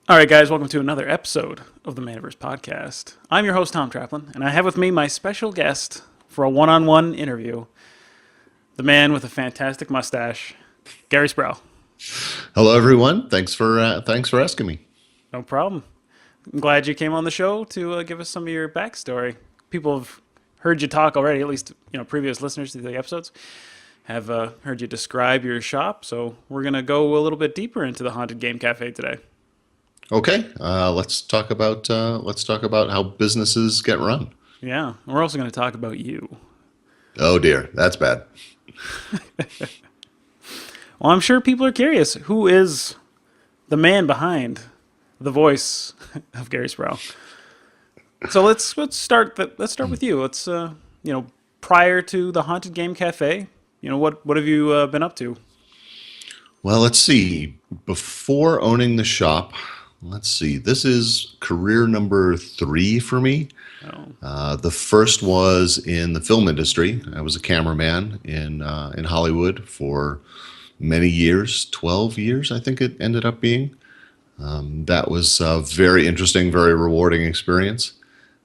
All right, guys, welcome to another episode of the Manaverse Podcast. I'm your host, Tom Traplin, and I have with me my special guest for a one-on-one interview, the man with a fantastic mustache, Gary Sproul. Hello, everyone. Thanks for asking me. No problem. I'm glad you came on the show to give us some of your backstory. People have heard you talk already, at least previous listeners to the episodes have heard you describe your shop. So we're gonna go a little bit deeper into the haunted game cafe today. Okay, let's talk about how businesses get run. Yeah, and we're also going to talk about you. Oh dear, that's bad. Well, I'm sure people are curious. Who is the man behind the voice of Gary Sproul? So let's start with you. Let's prior to the Haunted Game Cafe, what have you been up to? Well, let's see. Before owning the shop, let's see. This is career number 3 for me. Oh, The first was in the film industry. I was a cameraman in Hollywood for many years, 12 years, I think it ended up being. That was a very interesting, very rewarding experience.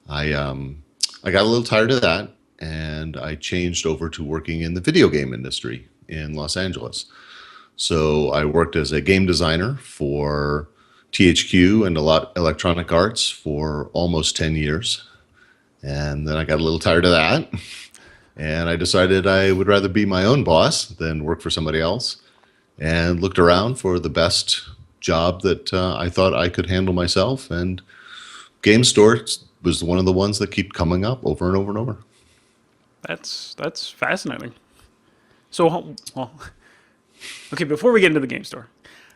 I got a little tired of that, and I changed over to working in the video game industry in Los Angeles. So I worked as a game designer for THQ and a lot Electronic Arts for almost 10 years. And then I got a little tired of that. And I decided I would rather be my own boss than work for somebody else. And looked around for the best job that I thought I could handle myself. And Game Store was one of the ones that keep coming up over and over and over. that's fascinating. So, well, okay, before we get into the game store,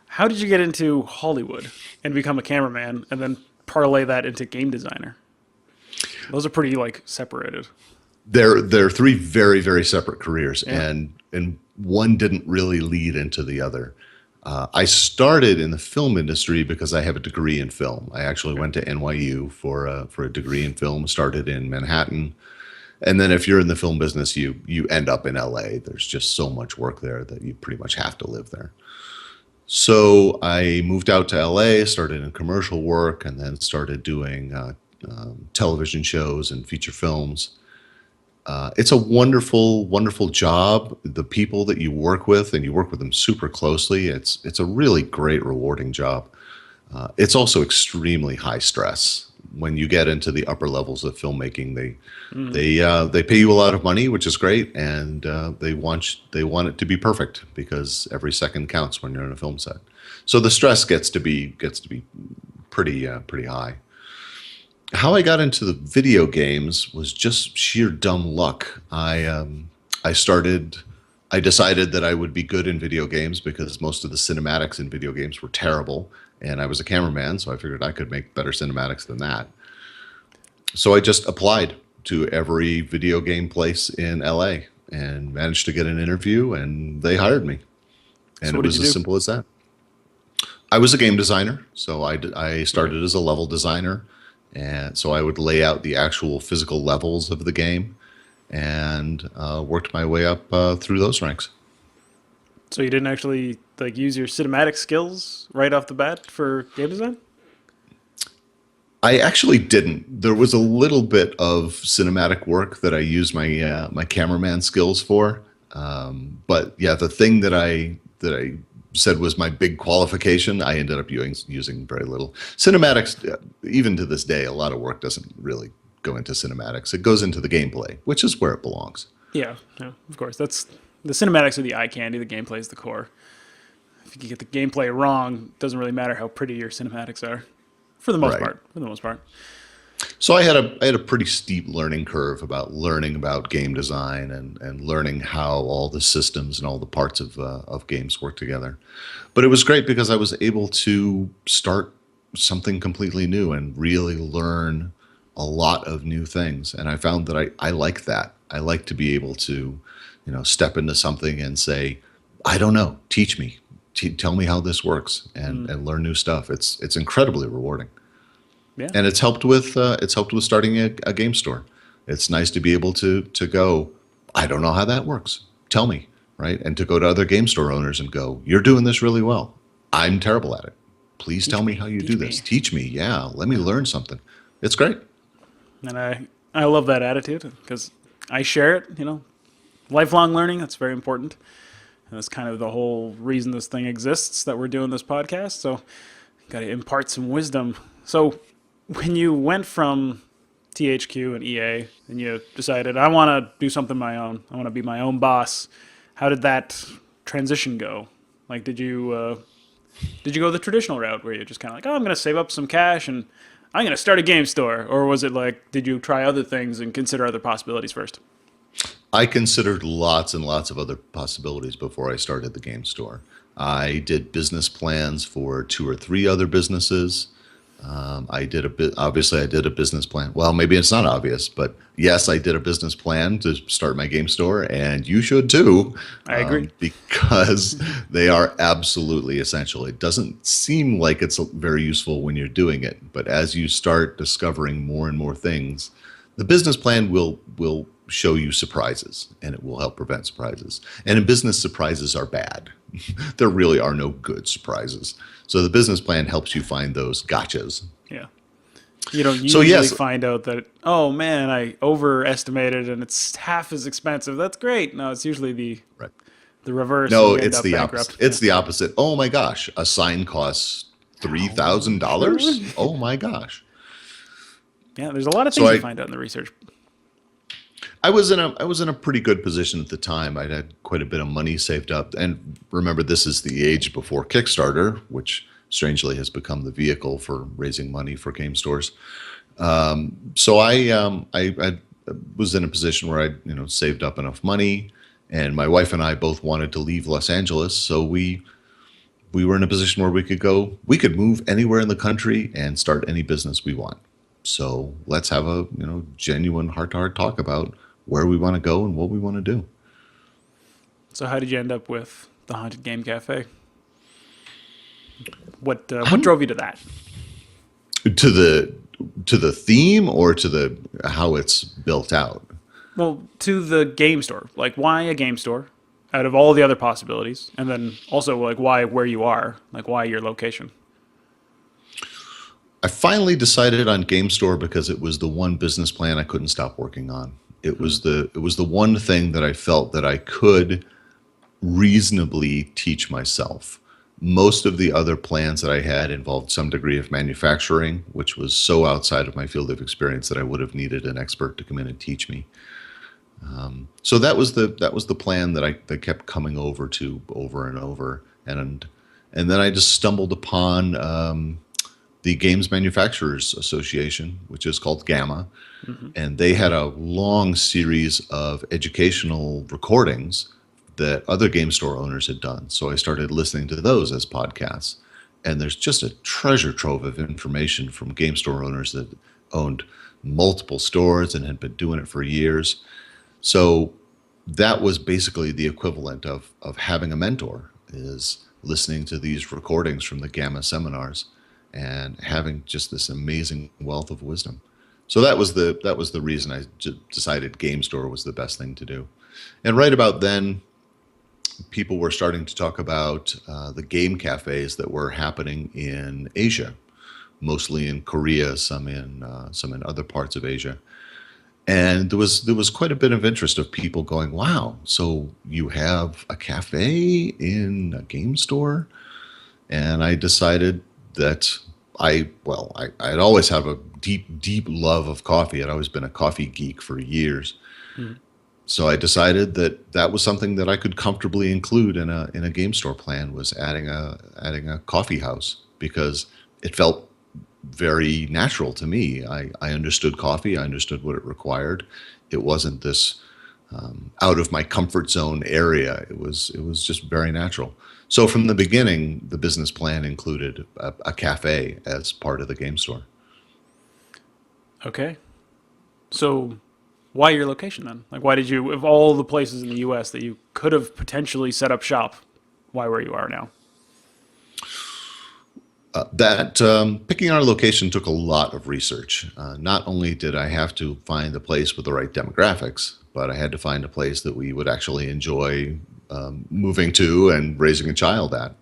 how did you get into Hollywood and become a cameraman and then parlay that into game designer? Those are pretty separated. They're 3 very, very separate careers, Yeah. and one didn't really lead into the other. I started in the film industry because I have a degree in film. I actually went to NYU for a degree in film. Started in Manhattan, and then if you're in the film business, you end up in LA. There's just so much work there that you pretty much have to live there. So I moved out to LA, started in commercial work, and then started doing television shows and feature films. It's a wonderful, wonderful job. The people that you work with, and you work with them super closely, it's a really great, rewarding job. It's also extremely high stress. When you get into the upper levels of filmmaking, they pay you a lot of money, which is great, and they want it to be perfect because every second counts when you're on a film set. So the stress gets to be pretty high. How I got into the video games was just sheer dumb luck. I decided that I would be good in video games because most of the cinematics in video games were terrible, and I was a cameraman, so I figured I could make better cinematics than that. So I just applied to every video game place in LA and managed to get an interview, and they hired me. And So it what did was you as do? simple as that. I was a game designer, so I Okay. started as a level designer, and so I would lay out the actual physical levels of the game, and worked my way up through those ranks. So you didn't actually use your cinematic skills right off the bat for game design? I actually didn't. There was a little bit of cinematic work that I used my cameraman skills for, but yeah, the thing that I said was my big qualification, I ended up using very little cinematics. Even to this day, a lot of work doesn't really go into cinematics. It goes into the gameplay, which is where it belongs. Yeah, yeah, of course. That's the cinematics are the eye candy. The gameplay is the core. If you can get the gameplay wrong, it doesn't really matter how pretty your cinematics are, for the most Right. part. For the most part. So I had a pretty steep learning curve about learning about game design and learning how all the systems and all the parts of games work together. But it was great because I was able to start something completely new and really learn a lot of new things. And I found that I like that. I like to be able to, step into something and say, I don't know, teach me, tell me how this works, and learn new stuff. It's incredibly rewarding. Yeah. And it's helped with starting a game store. It's nice to be able to go, I don't know how that works. Tell me, right? And to go to other game store owners and go, you're doing this really well. I'm terrible at it. Please tell me how you do this. Teach me. Yeah. Let me learn something. It's great. And I love that attitude because I share it, lifelong learning, that's very important. And that's kind of the whole reason this thing exists, that we're doing this podcast. So got to impart some wisdom. So when you went from THQ and EA and you decided, I want to do something my own, I want to be my own boss, how did that transition go? Like, did you go the traditional route where you're just kind of like, oh, I'm going to save up some cash and I'm going to start a game store? Or was it like, did you try other things and consider other possibilities first? I considered lots and lots of other possibilities before I started the game store. I did business plans for 2 or 3 other businesses. Obviously I did a business plan. Well, maybe it's not obvious, but yes, I did a business plan to start my game store, and you should too. I agree. Because they are absolutely essential. It doesn't seem like it's very useful when you're doing it, but as you start discovering more and more things, the business plan will show you surprises, and it will help prevent surprises. And in business, surprises are bad. There really are no good surprises. So the business plan helps you find those gotchas. Yeah. You don't usually find out that, oh man, I overestimated and it's half as expensive. That's great. No, it's usually the reverse. No, it's the opposite. It's the opposite. Oh my gosh, a sign costs $3,000. Oh my gosh. Yeah, there's a lot of things you find out in the research. I was in a pretty good position at the time. I had quite a bit of money saved up, and remember, this is the age before Kickstarter, which strangely has become the vehicle for raising money for game stores. So I was in a position where I saved up enough money, and my wife and I both wanted to leave Los Angeles, so we were in a position where we could move anywhere in the country and start any business we want. So let's have a genuine heart-to-heart talk about where we want to go and what we want to do. So how did you end up with the Haunted Game Cafe? What drove you to that? To the theme, or to how it's built out? Well, to the game store. Like, why a game store out of all the other possibilities? And then also, like, why where you are? Like, why your location? I finally decided on Game Store because it was the one business plan I couldn't stop working on. It was the one thing that I felt that I could reasonably teach myself. Most of the other plans that I had involved some degree of manufacturing, which was so outside of my field of experience that I would have needed an expert to come in and teach me. So that was the plan that I kept coming over and over, and then I just stumbled upon the Games Manufacturers Association, which is called GAMA, and they had a long series of educational recordings that other game store owners had done. So I started listening to those as podcasts, and there's just a treasure trove of information from game store owners that owned multiple stores and had been doing it for years. So that was basically the equivalent of having a mentor, is listening to these recordings from the GAMA seminars and having just this amazing wealth of wisdom. So that was the reason I decided Game Store was the best thing to do. And right about then, people were starting to talk about the game cafes that were happening in Asia, mostly in Korea, some in other parts of Asia. And there was quite a bit of interest of people going, wow, so you have a cafe in a game store? And I decided that I'd always have a deep love of coffee. I'd always been a coffee geek for years. So I decided that was something that I could comfortably include in a game store plan, was adding a coffee house, because it felt very natural to me. I understood coffee. I understood what it required. It wasn't this out of my comfort zone area. It was just very natural. So from the beginning, the business plan included a cafe as part of the game store. Okay. So why your location then? Like, why did you, of all the places in the U.S. that you could have potentially set up shop, why where you are now? Picking our location took a lot of research. Not only did I have to find a place with the right demographics, but I had to find a place that we would actually enjoy moving to and raising a child at.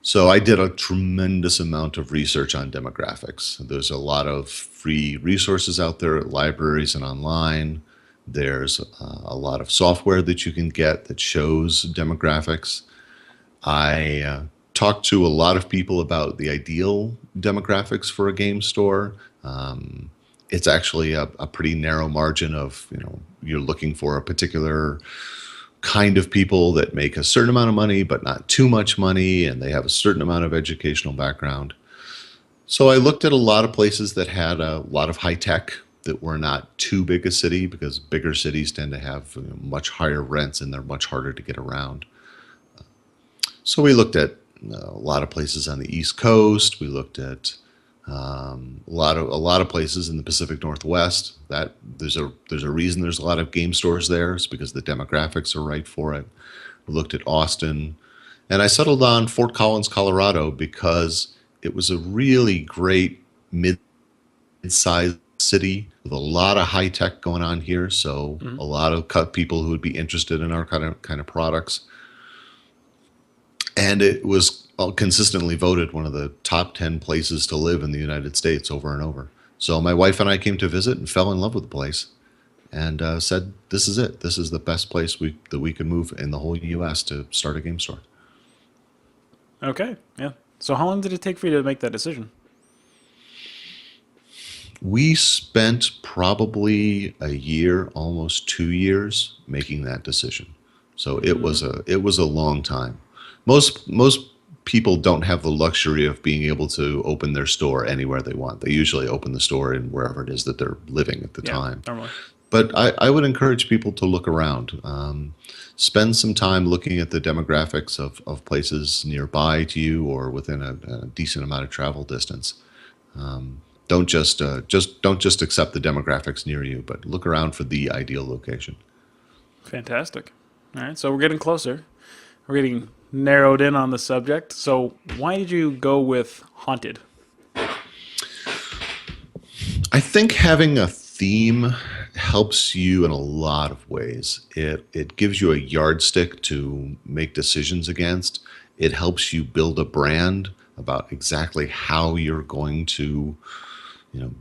So I did a tremendous amount of research on demographics. There's a lot of free resources out there at libraries and online. There's a lot of software that you can get that shows demographics. I talked to a lot of people about the ideal demographics for a game store. It's actually a pretty narrow margin of, you're looking for a particular kind of people that make a certain amount of money, but not too much money, and they have a certain amount of educational background. So I looked at a lot of places that had a lot of high tech that were not too big a city, because bigger cities tend to have much higher rents and they're much harder to get around. So we looked at a lot of places on the East Coast. We looked at a lot of places in the Pacific Northwest. That there's a reason there's a lot of game stores there. It's because the demographics are right for it. We looked at Austin, and I settled on Fort Collins, Colorado, because it was a really great mid-sized city with a lot of high tech going on here. So a lot of people who would be interested in our kind of products. And it was consistently voted one of the top 10 places to live in the United States over and over. So my wife and I came to visit and fell in love with the place, and said, this is it. This is the best place that we could move in the whole U.S. to start a game store. Okay, yeah. So how long did it take for you to make that decision? We spent probably a year, almost 2 years, making that decision. So it was a long time. Most people don't have the luxury of being able to open their store anywhere they want. They usually open the store in wherever it is that they're living at the time. Normally. But I would encourage people to look around. Spend some time looking at the demographics of places nearby to you or within a decent amount of travel distance. Don't just accept the demographics near you, but look around for the ideal location. Fantastic. All right, so we're getting closer. We're getting narrowed in on the subject. So why did you go with haunted? I think having a theme helps you in a lot of ways. It gives you a yardstick to make decisions against. It helps you build a brand about exactly how you're going to,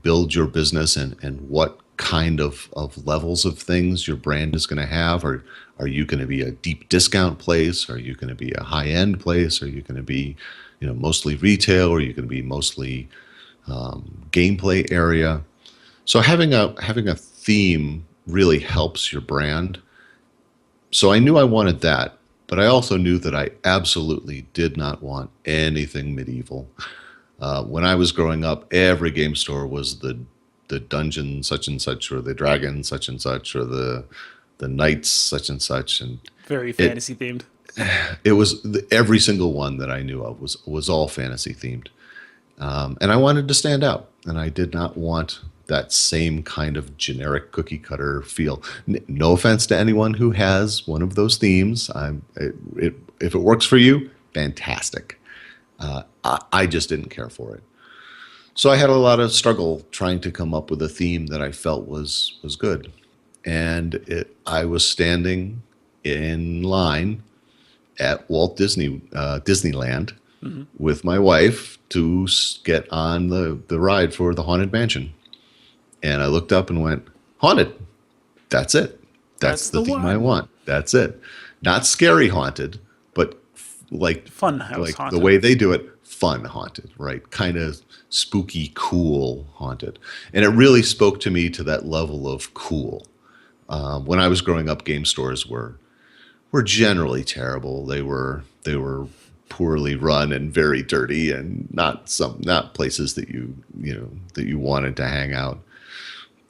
build your business and what kind of levels of things your brand is going to have. Or are you going to be a deep discount place? Are you going to be a high end place? Are you going to be, mostly retail? Or are you going to be mostly gameplay area? So having a theme really helps your brand. So I knew I wanted that, but I also knew that I absolutely did not want anything medieval. When I was growing up, every game store was the dungeon such and such, or the dragon such and such, or the knights such and such, and Very fantasy themed. it was every single one that I knew of was all fantasy themed, and I wanted to stand out, and I did not want that same kind of generic cookie cutter feel. No offense to anyone who has one of those themes. If it works for you, fantastic. I just didn't care for it. So I had a lot of struggle trying to come up with a theme that I felt was good. And I was standing in line at Disneyland with my wife to get on the ride for the Haunted Mansion. And I looked up and went, haunted. That's it. That's the theme I want. That's it. Not scary haunted, but like Fun house like haunted. the way they do it, fun haunted, right? Kind of spooky, cool haunted. And it really spoke to me to that level of cool. When I was growing up, game stores were generally terrible. They were poorly run and very dirty, and not places that you wanted to hang out.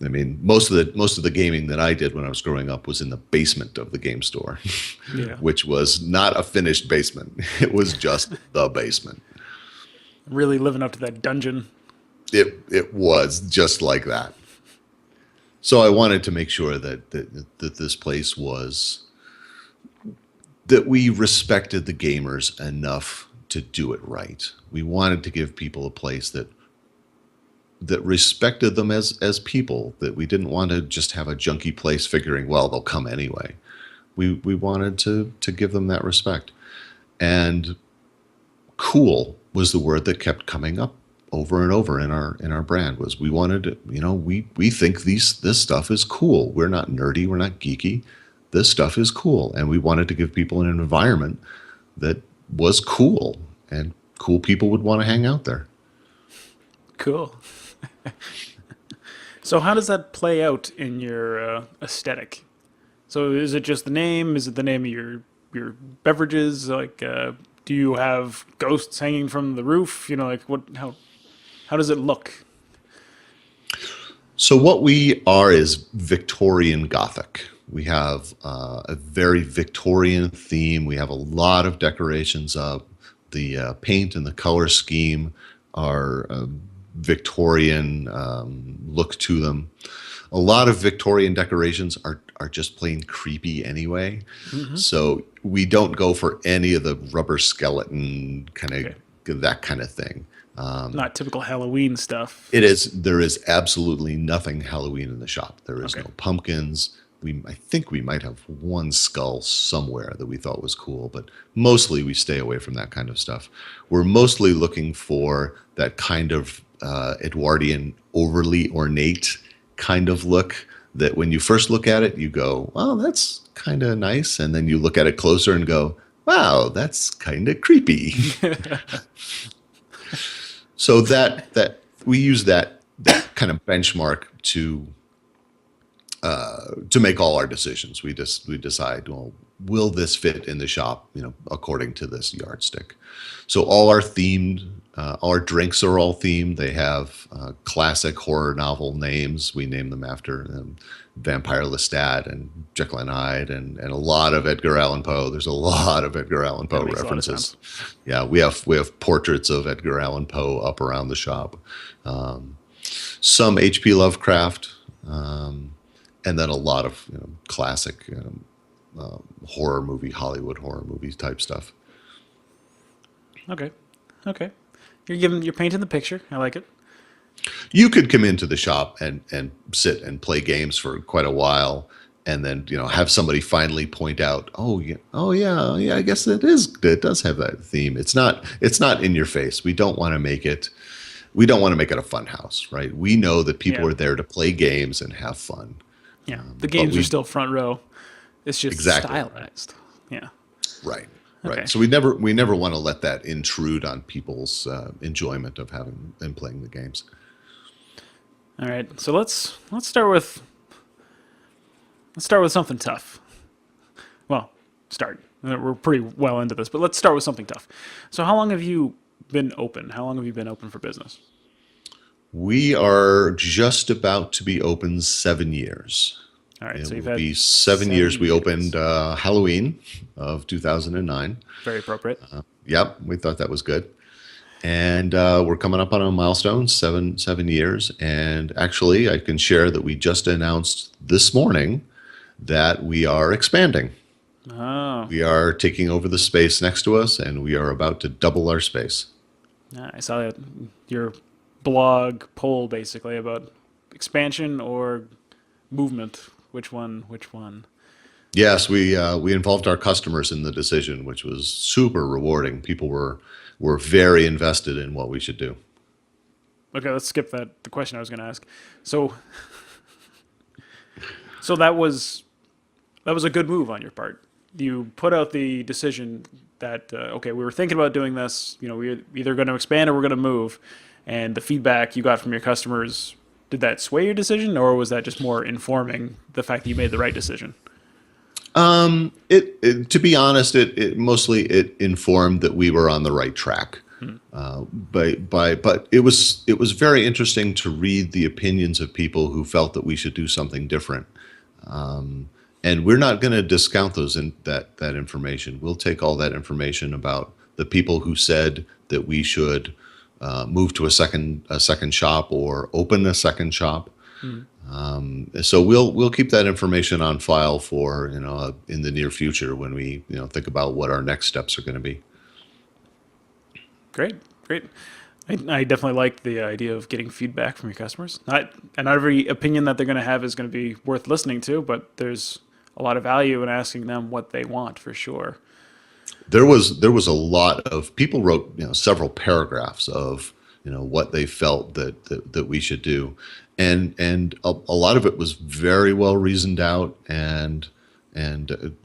I mean, most of the gaming that I did when I was growing up was in the basement of the game store, Yeah. which was not a finished basement. It was just the basement. Really living up to that dungeon. It was just like that. So I wanted to make sure that this place was, that we respected the gamers enough to do it right. We wanted to give people a place that respected them as people, that we didn't want to just have a junky place figuring, well, they'll come anyway. We wanted to give them that respect. And cool was the word that kept coming up over and over in our brand. Was we wanted to, we think this stuff is cool. We're not nerdy, we're not geeky. This stuff is cool, and we wanted to give people an environment that was cool, and cool people would want to hang out there. Cool. So how does that play out in your aesthetic? So is it just the name? Is it the name of your beverages? Like, do you have ghosts hanging from the roof? Like what? How does it look? So what we are is Victorian Gothic. We have a very Victorian theme. We have a lot of decorations up. The paint and the color scheme are Victorian look to them. A lot of Victorian decorations are just plain creepy anyway. Mm-hmm. So we don't go for any of the rubber skeleton that kind of thing. Not typical Halloween stuff. There is absolutely nothing Halloween in the shop. There is no pumpkins. I think we might have one skull somewhere that we thought was cool, but mostly we stay away from that kind of stuff. We're mostly looking for that kind of Edwardian, overly ornate kind of look that when you first look at it, you go, "Oh, that's kind of nice," and then you look at it closer and go, "Wow, that's kind of creepy." So that we use that kind of benchmark to make all our decisions. We decide, well, will this fit in the shop, according to this yardstick. So all our drinks are all themed. They have classic horror novel names. We name them after Vampire Lestat and Jekyll and Hyde and a lot of Edgar Allan Poe. There's a lot of Edgar Allan Poe references. Yeah, we have portraits of Edgar Allan Poe up around the shop. Some H.P. Lovecraft. And then a lot of classic horror movie, Hollywood horror movies type stuff. Okay. You're painting the picture. I like it. You could come into the shop and sit and play games for quite a while, and then have somebody finally point out, oh yeah, I guess it does have that theme. It's not in your face. We don't want to make it a fun house, right? We know that people are there to play games and have fun. Yeah, the games are still front row. It's just stylized. Yeah. Right. Okay. So we never want to let that intrude on people's enjoyment of having and playing the games. All right. So let's start with something tough. Well, we're pretty well into this, but let's start with something tough. So how long have you been open? How long have you been open for business? We are just about to be open 7 years. All right, so it'll be 7 years. We opened Halloween of 2009. Very appropriate. Yep, we thought that was good. And we're coming up on a milestone, 7 years. And actually, I can share that we just announced this morning that we are expanding. Oh. We are taking over the space next to us, and we are about to double our space. I saw that your blog poll basically about expansion or movement. Which one? Yes, we involved our customers in the decision, which was super rewarding. People were very invested in what we should do. Okay, let's skip the question I was going to ask. So that was a good move on your part. You put out the decision that we were thinking about doing this. We're either going to expand or we're going to move. And the feedback you got from your customers, did that sway your decision, or was that just more informing the fact that you made the right decision? To be honest, it mostly informed that we were on the right track. But it was very interesting to read the opinions of people who felt that we should do something different. And we're not going to discount that information. We'll take all that information about the people who said that we should move to a second shop or open a second shop. So we'll keep that information on file for in the near future when we think about what our next steps are going to be. Great. I definitely like the idea of getting feedback from your customers. Not every opinion that they're going to have is going to be worth listening to, but there's a lot of value in asking them what they want for sure. There was a lot of people wrote, several paragraphs of, what they felt that we should do, and a lot of it was very well reasoned out, and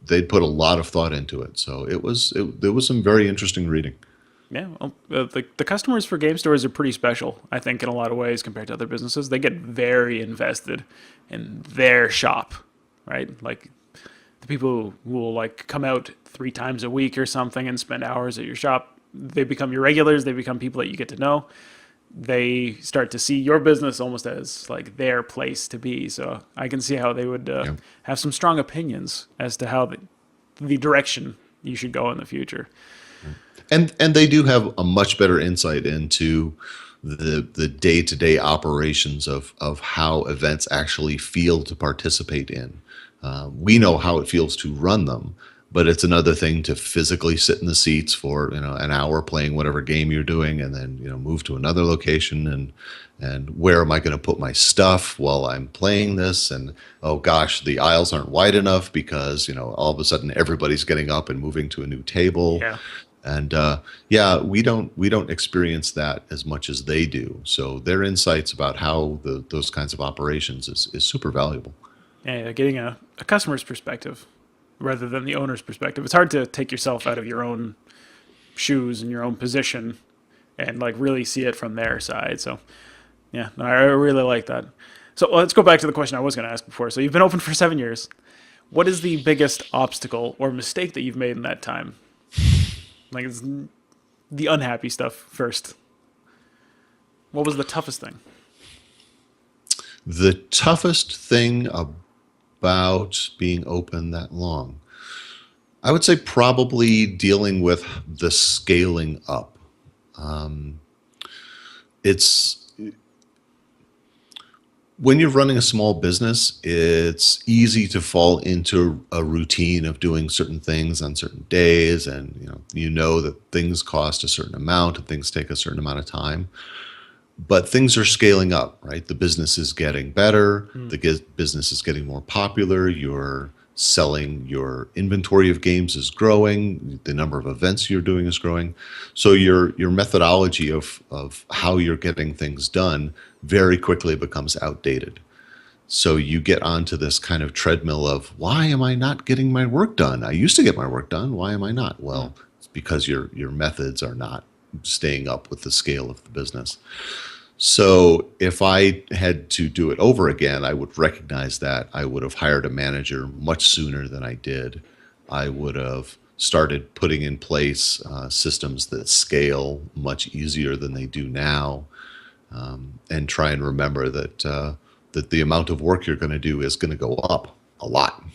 they'd put a lot of thought into it. So there was some very interesting reading. Yeah, well, the customers for game stores are pretty special, I think, in a lot of ways compared to other businesses. They get very invested in their shop, right? Like the people who will like come out 3 times a week or something and spend hours at your shop. They become your regulars. They become people that you get to know. They start to see your business almost as like their place to be. So I can see how they would Yeah. have some strong opinions as to how the direction you should go in the future. And they do have a much better insight into the day-to-day operations of how events actually feel to participate in. We know how it feels to run them, but it's another thing to physically sit in the seats for an hour playing whatever game you're doing, and then move to another location, and where am I going to put my stuff while I'm playing this? And oh gosh, the aisles aren't wide enough because all of a sudden everybody's getting up and moving to a new table. Yeah. And yeah, we don't experience that as much as they do. So their insights about how those kinds of operations is super valuable. Yeah, getting a customer's perspective rather than the owner's perspective. It's hard to take yourself out of your own shoes and your own position and like really see it from their side. So yeah, no, I really like that. So let's go back to the question I was going to ask before. So you've been open for 7 years. What is the biggest obstacle or mistake that you've made in that time? Like it's the unhappy stuff first. What was the toughest thing? The toughest thing about being open that long, I would say probably dealing with the scaling up. It's When you're running a small business, it's easy to fall into a routine of doing certain things on certain days, and you know that things cost a certain amount and things take a certain amount of time. But things are scaling up, right? The business is getting better. Business is getting more popular. You're selling, your inventory of games is growing. The number of events you're doing is growing. So your methodology of how you're getting things done very quickly becomes outdated. So you get onto this kind of treadmill of, why am I not getting my work done? I used to get my work done. Why am I not? Well, it's because your methods are not staying up with the scale of the business. So if I had to do it over again, I would recognize that. I would have hired a manager much sooner than I did. I would have started putting in place systems that scale much easier than they do now, and try and remember that the amount of work you're going to do is going to go up a lot.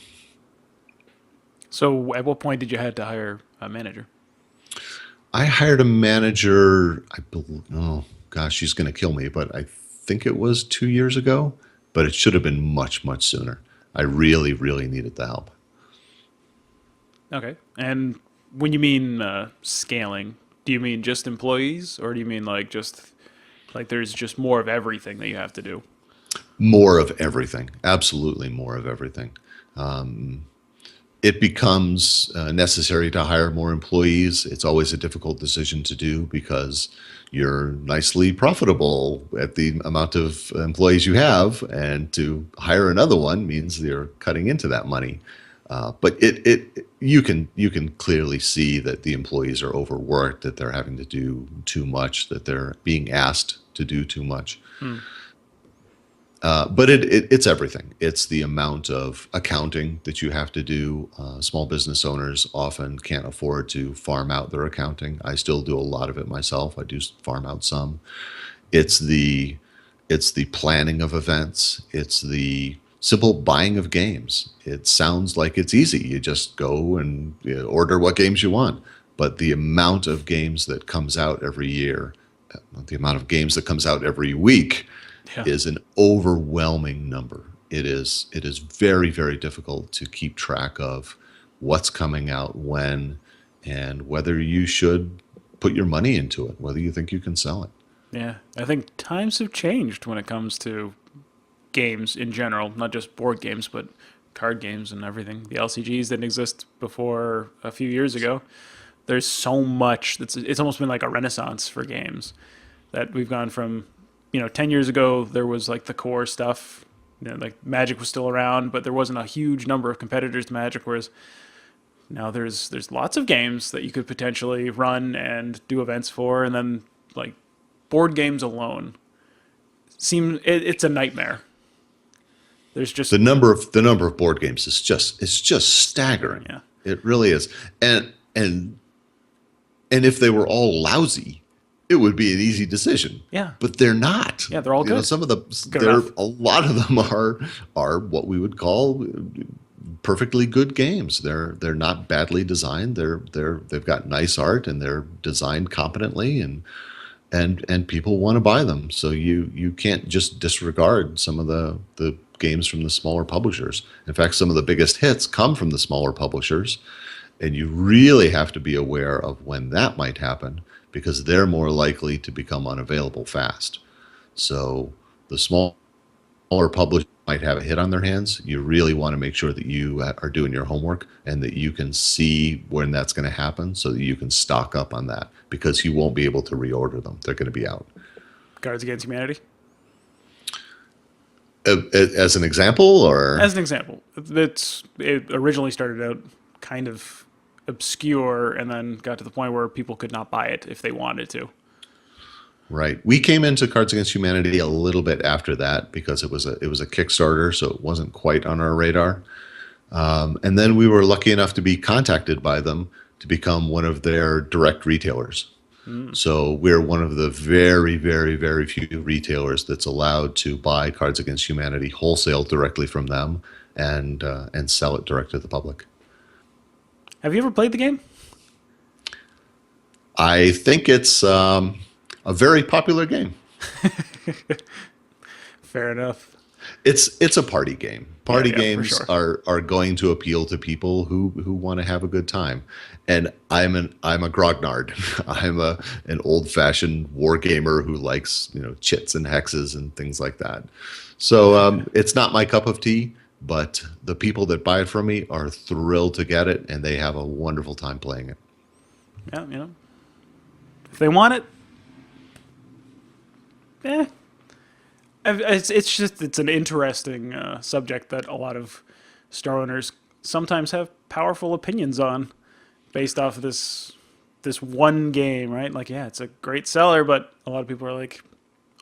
So at what point did you have to hire a manager? I hired a manager, I believe, oh gosh, she's going to kill me, but I think it was 2 years ago, but it should have been much, much sooner. I really, really needed the help. Okay. And when you mean scaling, do you mean just employees, or do you mean like just like there's just more of everything that you have to do? More of everything, absolutely more of everything. It becomes necessary to hire more employees. It's always a difficult decision to do because you're nicely profitable at the amount of employees you have, and to hire another one means you're cutting into that money. But you can clearly see that the employees are overworked, that they're having to do too much, that they're being asked to do too much. But it's everything. It's the amount of accounting that you have to do. Small business owners often can't afford to farm out their accounting. I still do a lot of it myself. I do farm out some. It's the planning of events. It's the simple buying of games. It sounds like it's easy. You just go and order what games you want. But the amount of games that comes out every year, the amount of games that comes out every week, Yeah. is an overwhelming number. It is very, very difficult to keep track of what's coming out when, and whether you should put your money into it, whether you think you can sell it. Yeah. I think times have changed when it comes to games in general, not just board games, but card games and everything, the LCGs didn't exist before a few years ago. There's so much it's almost been like a renaissance for games that we've gone from, 10 years ago, there was like the core stuff, like Magic was still around, but there wasn't a huge number of competitors to Magic, whereas now there's lots of games that you could potentially run and do events for, and then like board games alone it's a nightmare. There's just the number of board games is just staggering. Yeah. It really is. And if they were all lousy, it would be an easy decision. Yeah. But they're not. Yeah, they're all good. A lot of them are what we would call perfectly good games. They're not badly designed. They've got nice art and they're designed competently and people want to buy them. So you can't just disregard some of the games from the smaller publishers. In fact, some of the biggest hits come from the smaller publishers, and you really have to be aware of when that might happen because they're more likely to become unavailable fast. So the smaller publishers might have a hit on their hands. You really want to make sure that you are doing your homework and that you can see when that's going to happen so that you can stock up on that, because you won't be able to reorder them. They're going to be out. Cards Against Humanity? As an example, or? As an example. It originally started out kind of obscure and then got to the point where people could not buy it if they wanted to. Right. We came into Cards Against Humanity a little bit after that because it was a Kickstarter, so it wasn't quite on our radar. And then we were lucky enough to be contacted by them to become one of their direct retailers. So we're one of the very, very, very few retailers that's allowed to buy Cards Against Humanity wholesale directly from them and sell it direct to the public. Have you ever played the game? I think it's a very popular game. Fair enough. It's a party game. Party games sure. are going to appeal to people who want to have a good time. And I'm a grognard. I'm an old-fashioned war gamer who likes, chits and hexes and things like that. So it's not my cup of tea, but the people that buy it from me are thrilled to get it, and they have a wonderful time playing it. Yeah, if they want it, it's an interesting subject that a lot of store owners sometimes have powerful opinions on based off of this one game, right? Like, yeah, it's a great seller, but a lot of people are like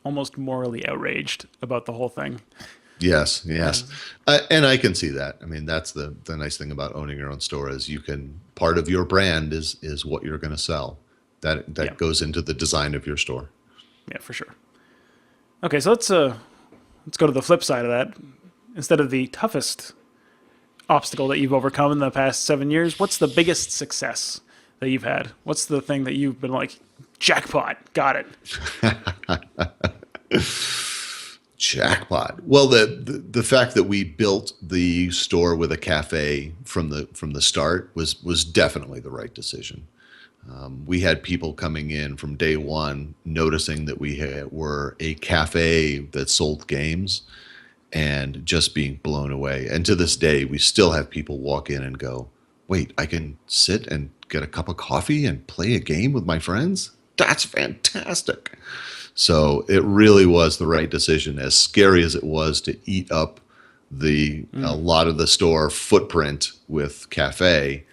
almost morally outraged about the whole thing. Yes. And I can see that. I mean, that's the nice thing about owning your own store is part of your brand is what you're going to sell. That goes into the design of your store. Yeah, for sure. Okay, so let's go to the flip side of that. Instead of the toughest obstacle that you've overcome in the past 7 years, what's the biggest success that you've had? What's the thing that you've been like, jackpot, got it? Jackpot. Well, the fact that we built the store with a cafe from the start was definitely the right decision. We had people coming in from day one noticing that we were a cafe that sold games and just being blown away. And to this day, we still have people walk in and go, wait, I can sit and get a cup of coffee and play a game with my friends? That's fantastic. So it really was the right decision, as scary as it was to eat up a lot of the store footprint with cafe.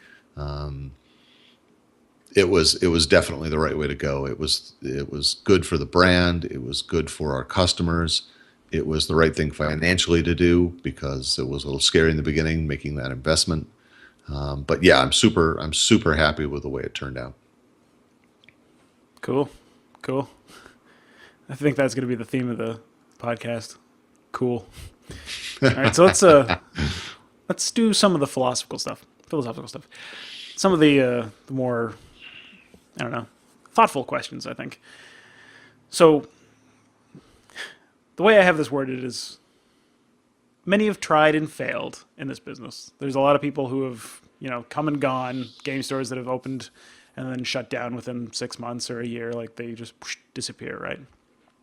It was definitely the right way to go. It was good for the brand. It was good for our customers. It was the right thing financially to do because it was a little scary in the beginning making that investment. But yeah, I'm super happy with the way it turned out. Cool. I think that's going to be the theme of the podcast. Cool. All right, so let's do some of the philosophical stuff. Some of the more, I don't know, thoughtful questions, I think. So the way I have this worded is many have tried and failed in this business. There's a lot of people who have, come and gone, game stores that have opened and then shut down within 6 months or a year, like they just disappear, right?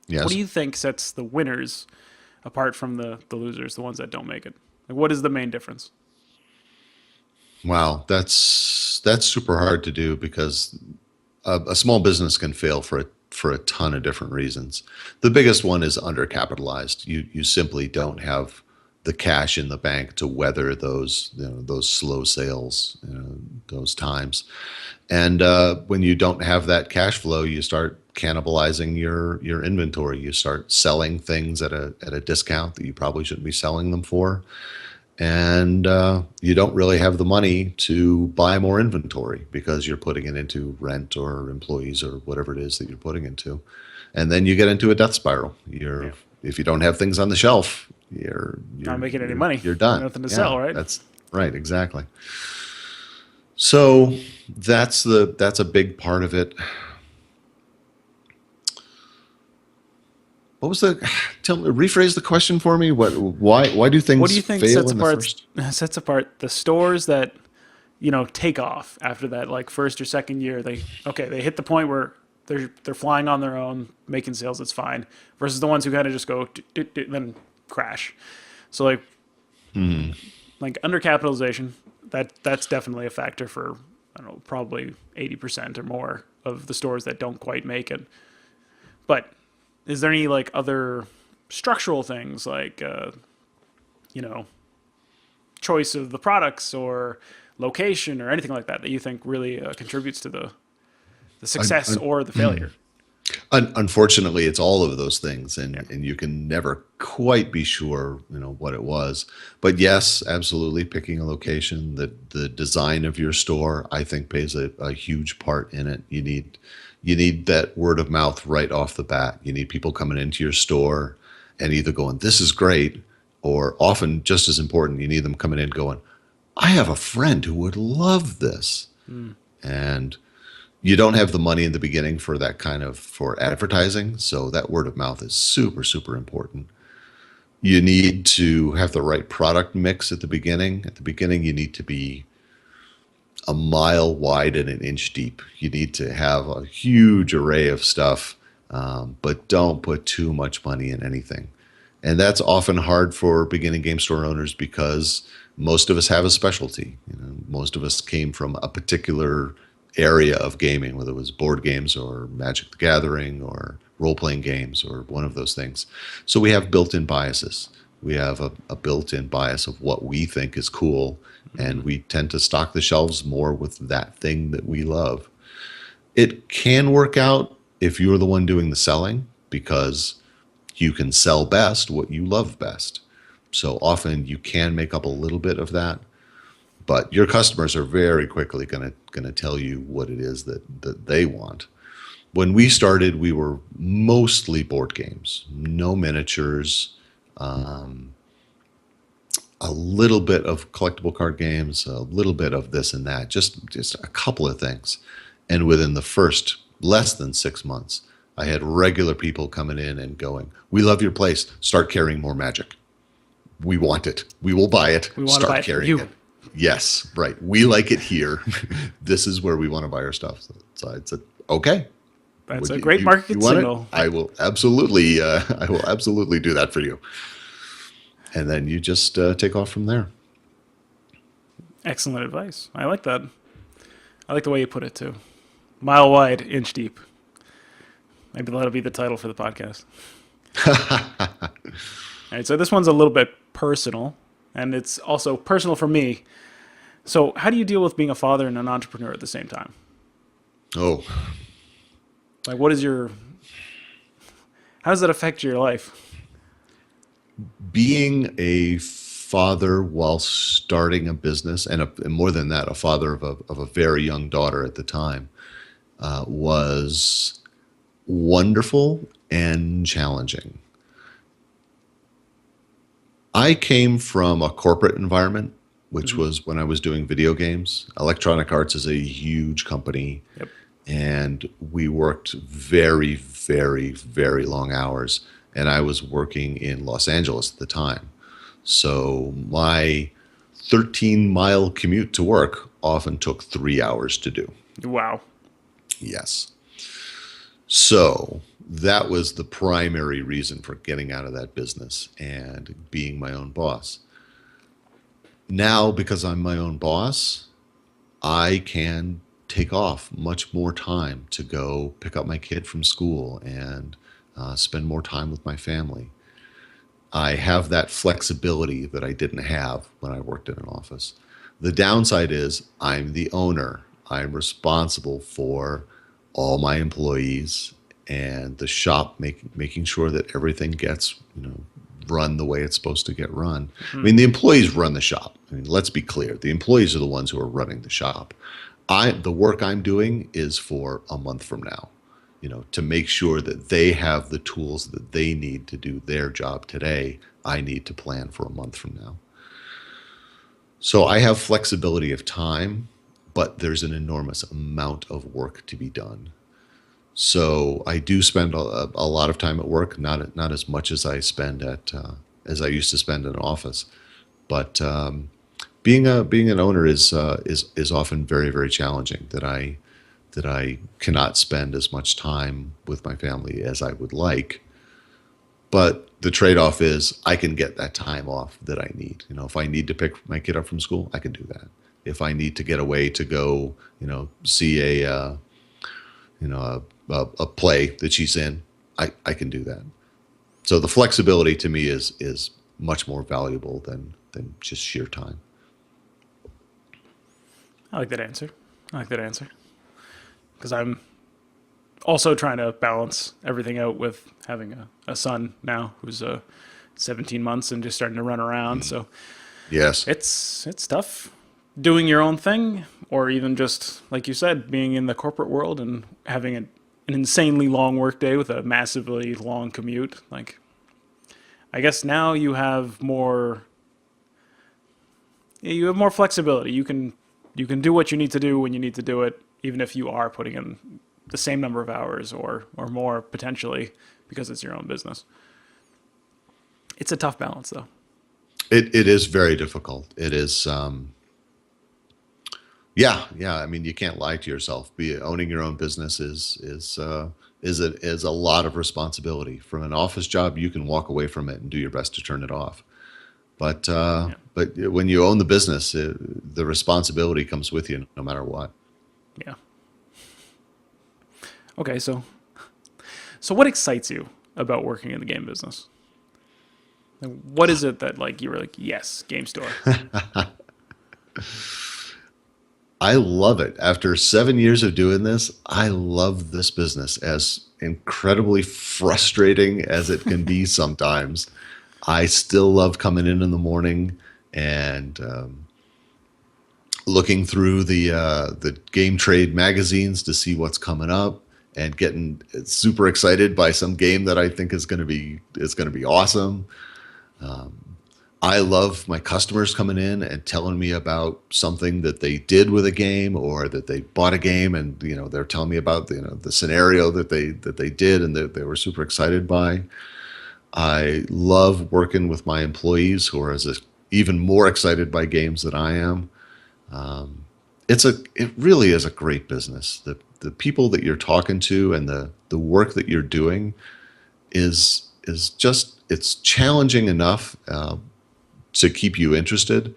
Yes. What do you think sets the winners apart from the losers, the ones that don't make it? Like, what is the main difference? Wow, that's super hard to do because a small business can fail for a ton of different reasons. The biggest one is undercapitalized. You simply don't have the cash in the bank to weather those slow sales, those times. And when you don't have that cash flow, you start cannibalizing your inventory. You start selling things at a discount that you probably shouldn't be selling them for, and you don't really have the money to buy more inventory because you're putting it into rent or employees or whatever it is that you're putting into, and then you get into a death spiral. If you don't have things on the shelf, you're Not making any money. You're done. Nothing to sell, right? That's right, exactly. So that's a big part of it. What was rephrase the question for me? Why do things What do you think fail in the first? sets apart the stores that take off after that, like first or second year? They hit the point where they're flying on their own, making sales. It's fine. Versus the ones who kind of just go then crash. So like undercapitalization, that's definitely a factor for, I don't know, probably 80% or more of the stores that don't quite make it. But is there any like other structural things like choice of the products or location or anything like that that you think really contributes to the success or the failure? Unfortunately, it's all of those things, and you can never quite be sure, what it was. But yes, absolutely, picking a location, the design of your store, I think plays a huge part in it. You need that word of mouth right off the bat. You need people coming into your store and either going, "This is great," or often just as important, you need them coming in going, "I have a friend who would love this." And you don't have the money in the beginning for that for advertising. So that word of mouth is super, super important. You need to have the right product mix at the beginning. At the beginning, you need to be a mile wide and an inch deep. You need to have a huge array of stuff, but don't put too much money in anything. And that's often hard for beginning game store owners because most of us have a specialty. Most of us came from a particular area of gaming, whether it was board games or Magic the Gathering or role-playing games or one of those things. So we have built-in biases. We have a built-in bias of what we think is cool, and we tend to stock the shelves more with that thing that we love. It can work out if you're the one doing the selling because you can sell best what you love best. So often you can make up a little bit of that, but your customers are very quickly going to tell you what it is that they want. When we started, we were mostly board games, no miniatures, a little bit of collectible card games, a little bit of this and that, just a couple of things. And within the first less than 6 months, I had regular people coming in and going, "We love your place. Start carrying more Magic. We want it. We will buy it. We want to buy it carrying it." Yes, right. We like it here. This is where we want to buy our stuff. So I said, "Okay, that's a great market signal." I will absolutely do that for you. And then you just take off from there. Excellent advice. I like that. I like the way you put it too. Mile wide, inch deep. Maybe that'll be the title for the podcast. All right, so this one's a little bit personal, and it's also personal for me. So how do you deal with being a father and an entrepreneur at the same time? Oh. Like, how does that affect your life? Being a father while starting a business, and more than that, a father of a very young daughter at the time, was wonderful and challenging. I came from a corporate environment, which was when I was doing video games. Electronic Arts is a huge company. Yep. And we worked very, very, very long hours. And I was working in Los Angeles at the time. So my 13-mile commute to work often took 3 hours to do. Wow. Yes. So that was the primary reason for getting out of that business and being my own boss. Now, because I'm my own boss, I can take off much more time to go pick up my kid from school and spend more time with my family. I have that flexibility that I didn't have when I worked in an office. The downside is I'm the owner. I'm responsible for all my employees and the shop, making sure that everything gets, run the way it's supposed to get run. I mean, the employees run the shop. I mean, let's be clear. The employees are the ones who are running the shop. The work I'm doing is for a month from now, to make sure that they have the tools that they need to do their job today. I need to plan for a month from now. So I have flexibility of time, but there's an enormous amount of work to be done. So I do spend a lot of time at work, not as much as I spend as I used to spend in an office. But being an owner is often very, very challenging. That I cannot spend as much time with my family as I would like. But the trade-off is I can get that time off that I need. If I need to pick my kid up from school, I can do that. If I need to get away to go, see a play that she's in, I can do that. So the flexibility to me is much more valuable than just sheer time. I like that answer. Because I'm also trying to balance everything out with having a son now who's 17 months and just starting to run around. So Yes. it's tough doing your own thing, or even just like you said, being in the corporate world and having an insanely long work day with a massively long commute. Like, I guess now you have more flexibility. You can do what you need to do when you need to do it, even if you are putting in the same number of hours or more potentially, because it's your own business. It's a tough balance though. It is very difficult. It is. Yeah. I mean, you can't lie to yourself. Owning your own business is a lot of responsibility. From an office job, you can walk away from it and do your best to turn it off. But Yeah. when you own the business, the responsibility comes with you no matter what. Yeah. Okay, so what excites you about working in the game business? Like, what is it that like you were like, yes, game store? I love it. After 7 years of doing this, I love this business, as incredibly frustrating as it can be sometimes. I still love coming in the morning and looking through the game trade magazines to see what's coming up and getting super excited by some game that I think is going to be awesome. I love my customers coming in and telling me about something that they did with a game, or that they bought a game and they're telling me about the scenario that they did and that they were super excited by. I love working with my employees who are even more excited by games than I am. It really is a great business. The people that you're talking to and the work that you're doing is just, it's challenging enough to keep you interested,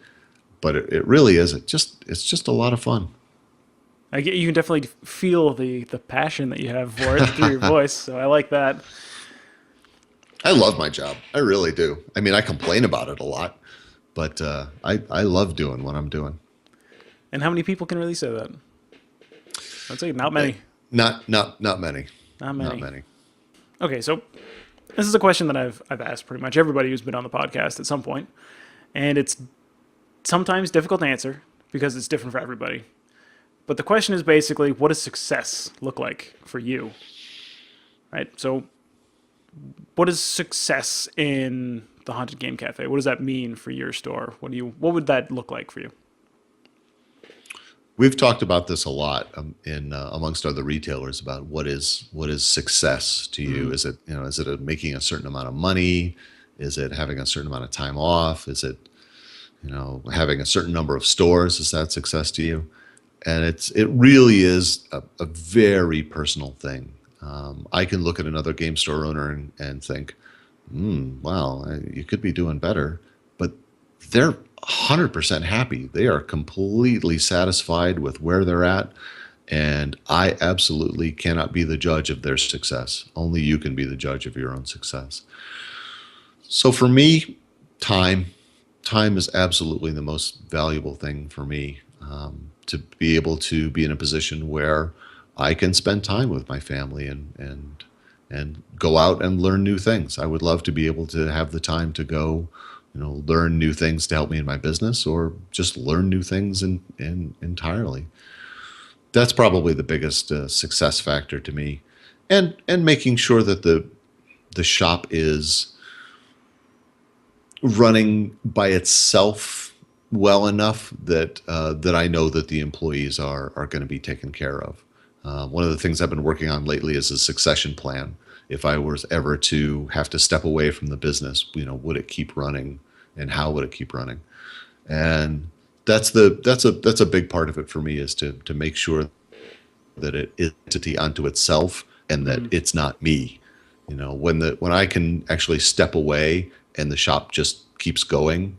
but it really is. It's just a lot of fun. You can definitely feel the passion that you have for it through your voice. So I like that. I love my job. I really do. I mean, I complain about it a lot, but I love doing what I'm doing. And how many people can really say that? I'd say not many. Not many. Not many. Not many. Okay, so this is a question that I've asked pretty much everybody who's been on the podcast at some point, and it's sometimes difficult to answer because it's different for everybody. But the question is basically, what does success look like for you? Right? So what is success in the Haunted Game Cafe? What does that mean for your store? What would that look like for you? We've talked about this a lot in amongst other retailers about what is success to you. Is it making a certain amount of money? Is it having a certain amount of time off? Is it having a certain number of stores? Is that success to you? And it really is a very personal thing. I can look at another game store owner and think, wow, you could be doing better. But they're 100% happy. They are completely satisfied with where they're at. And I absolutely cannot be the judge of their success. Only you can be the judge of your own success. So for me, time. Time is absolutely the most valuable thing for me, to be able to be in a position where I can spend time with my family and go out and learn new things. I would love to be able to have the time to go, learn new things to help me in my business, or just learn new things entirely. That's probably the biggest success factor to me, and making sure that the shop is running by itself well enough that that I know that the employees are going to be taken care of. One of the things I've been working on lately is a succession plan. If I was ever to have to step away from the business, would it keep running, and how would it keep running? And that's a big part of it for me, is to make sure that it is an entity unto itself, and that it's not me. When I can actually step away and the shop just keeps going,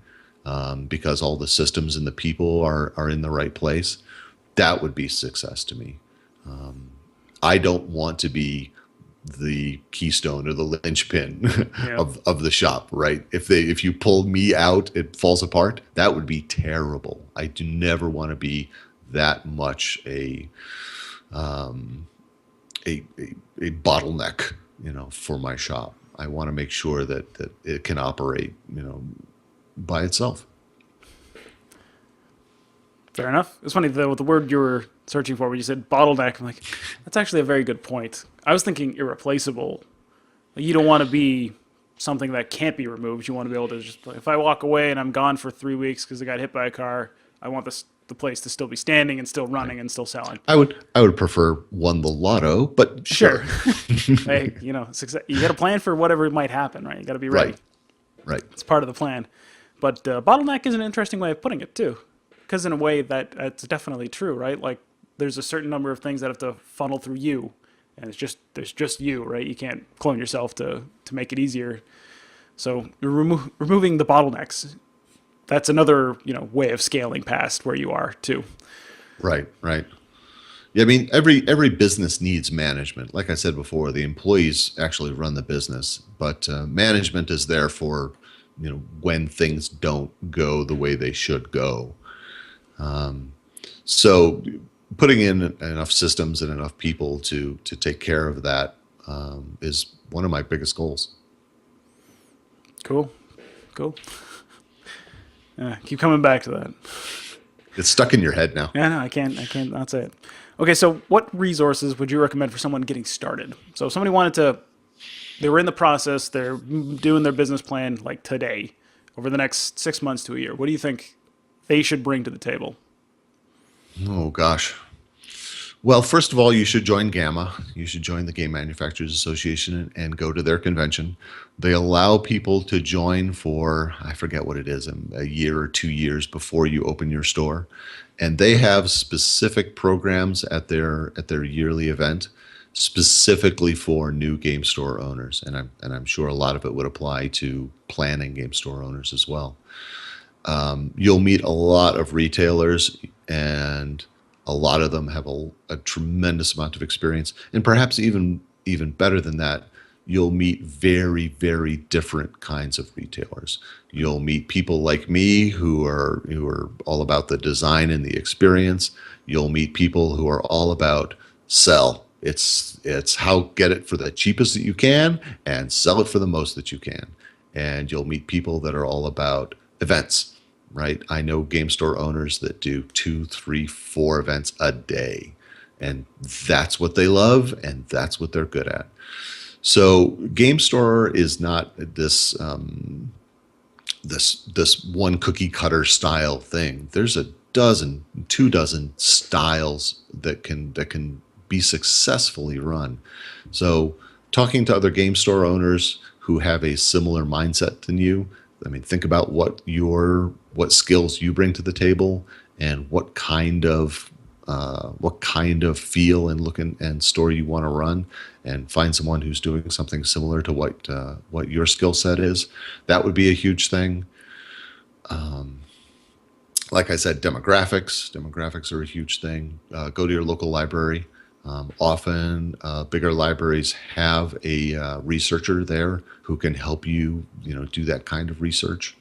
because all the systems and the people are in the right place, that would be success to me. I don't want to be the keystone or the linchpin Yeah. of the shop, right? If you pull me out, it falls apart. That would be terrible. I do never want to be that much a bottleneck, for my shop. I want to make sure that it can operate, by itself. Fair enough. It's funny, the word you were searching for when you said bottleneck. I'm like, that's actually a very good point. I was thinking irreplaceable. Like, you don't want to be something that can't be removed. You want to be able to just, if I walk away and I'm gone for 3 weeks because I got hit by a car, I want the place to still be standing and still running and still selling. I would prefer won the lotto, but sure. Hey, success, you got to plan for whatever might happen, right? You got to be ready. Right. It's part of the plan. But bottleneck is an interesting way of putting it too, because in a way that's definitely true, right? Like, there's a certain number of things that have to funnel through you, and there's just you, right? You can't clone yourself to make it easier. So removing the bottlenecks, that's another way of scaling past where you are too. Right. Yeah, I mean, every business needs management. Like I said before, the employees actually run the business, but management is there for when things don't go the way they should go. So putting in enough systems and enough people to take care of that is one of my biggest goals. Cool. Keep coming back to that. It's stuck in your head now. Yeah, no, I can't not say it. Okay, so what resources would you recommend for someone getting started? So if somebody they were in the process, they're doing their business plan like today, over the next 6 months to a year. What do you think they should bring to the table? Oh, gosh. Well, first of all, you should join GAMA. You should join the Game Manufacturers Association and go to their convention. They allow people to join for, I forget what it is, a year or 2 years before you open your store. And they have specific programs at their yearly event specifically for new game store owners. And I'm sure a lot of it would apply to planning game store owners as well. You'll meet a lot of retailers, and a lot of them have a tremendous amount of experience. And perhaps even better than that, you'll meet very, very different kinds of retailers. You'll meet people like me who are all about the design and the experience. You'll meet people who are all about sell. It's how get it for the cheapest that you can and sell it for the most that you can. And you'll meet people that are all about events. Right? I know game store owners that do 2, 3, 4 events a day, and that's what they love, and that's what they're good at. So game store is not this one cookie cutter style thing. There's 2 dozen styles that can be successfully run. So talking to other game store owners who have a similar mindset than you, I mean, think about what skills you bring to the table, and what kind of feel and look and store you want to run, and find someone who's doing something similar to what your skill set is. That would be a huge thing. Like I said, demographics. Demographics are a huge thing. Go to your local library. Often, bigger libraries have a researcher there who can help you, do that kind of research.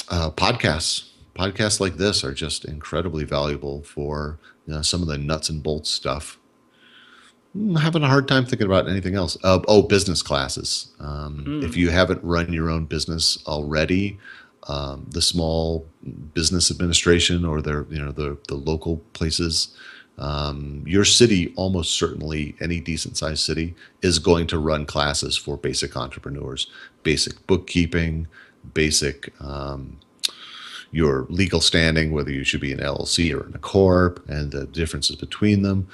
Podcasts like this are just incredibly valuable for some of the nuts and bolts stuff. I'm having a hard time thinking about anything else. Business classes. If you haven't run your own business already, the small business administration or the local places, your city, almost certainly any decent sized city, is going to run classes for basic entrepreneurs, basic bookkeeping, basic your legal standing, whether you should be an LLC or in a corp, and the differences between them,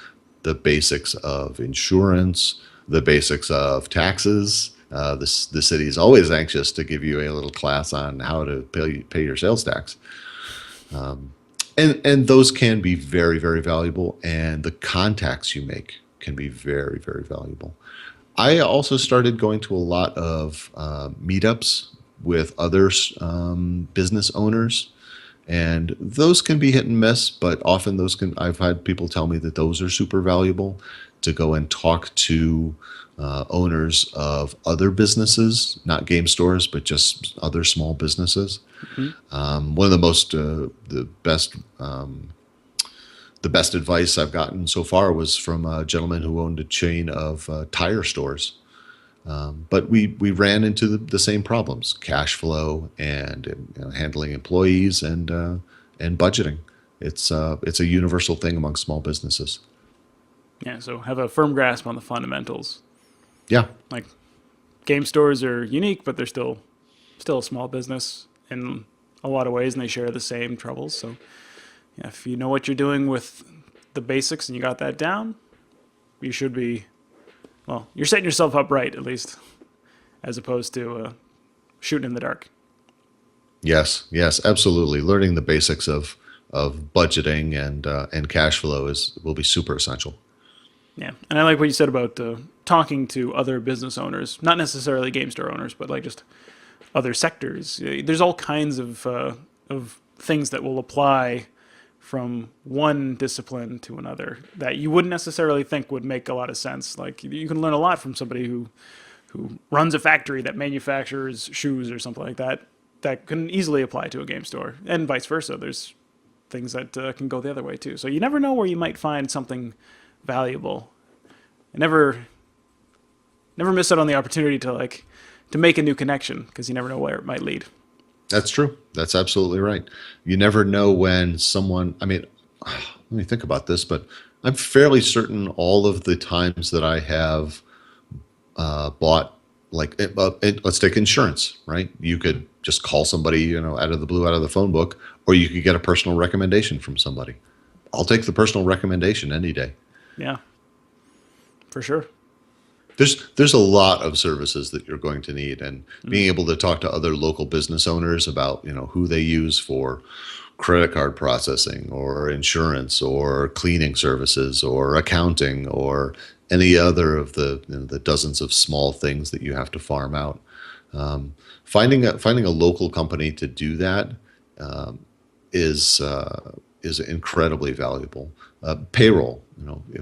the basics of insurance, the basics of taxes. The city is always anxious to give you a little class on how to pay your sales tax. And those can be very, very valuable. And the contacts you make can be very, very valuable. I also started going to a lot of meetups with other business owners. And those can be hit and miss, but often I've had people tell me that those are super valuable to go and talk to owners of other businesses, not game stores, but just other small businesses. Mm-hmm. One of the best advice I've gotten so far was from a gentleman who owned a chain of tire stores. But we ran into the same problems: cash flow and handling employees and budgeting. It's a universal thing among small businesses. Yeah, so have a firm grasp on the fundamentals. Yeah, like game stores are unique, but they're still a small business in a lot of ways, and they share the same troubles. So yeah, if you know what you're doing with the basics and you got that down, you should be. Well, you're setting yourself up right, at least, as opposed to shooting in the dark. Yes, absolutely. Learning the basics of budgeting and cash flow will be super essential. Yeah, and I like what you said about talking to other business owners, not necessarily game store owners, but like just other sectors. There's all kinds of things that will apply from one discipline to another that you wouldn't necessarily think would make a lot of sense. Like you can learn a lot from somebody who runs a factory that manufactures shoes or something like that can easily apply to a game store, and vice versa. There's things that can go the other way too. So you never know where you might find something valuable. And never miss out on the opportunity to make a new connection, because you never know where it might lead. That's true. That's absolutely right. You never know when someone, let me think about this, but I'm fairly certain all of the times that I have bought, let's take insurance, right? You could just call somebody, out of the blue, out of the phone book, or you could get a personal recommendation from somebody. I'll take the personal recommendation any day. Yeah, for sure. There's a lot of services that you're going to need, and being able to talk to other local business owners about who they use for credit card processing or insurance or cleaning services or accounting or any other of the dozens of small things that you have to farm out. Finding a local company to do that is incredibly valuable. Payroll,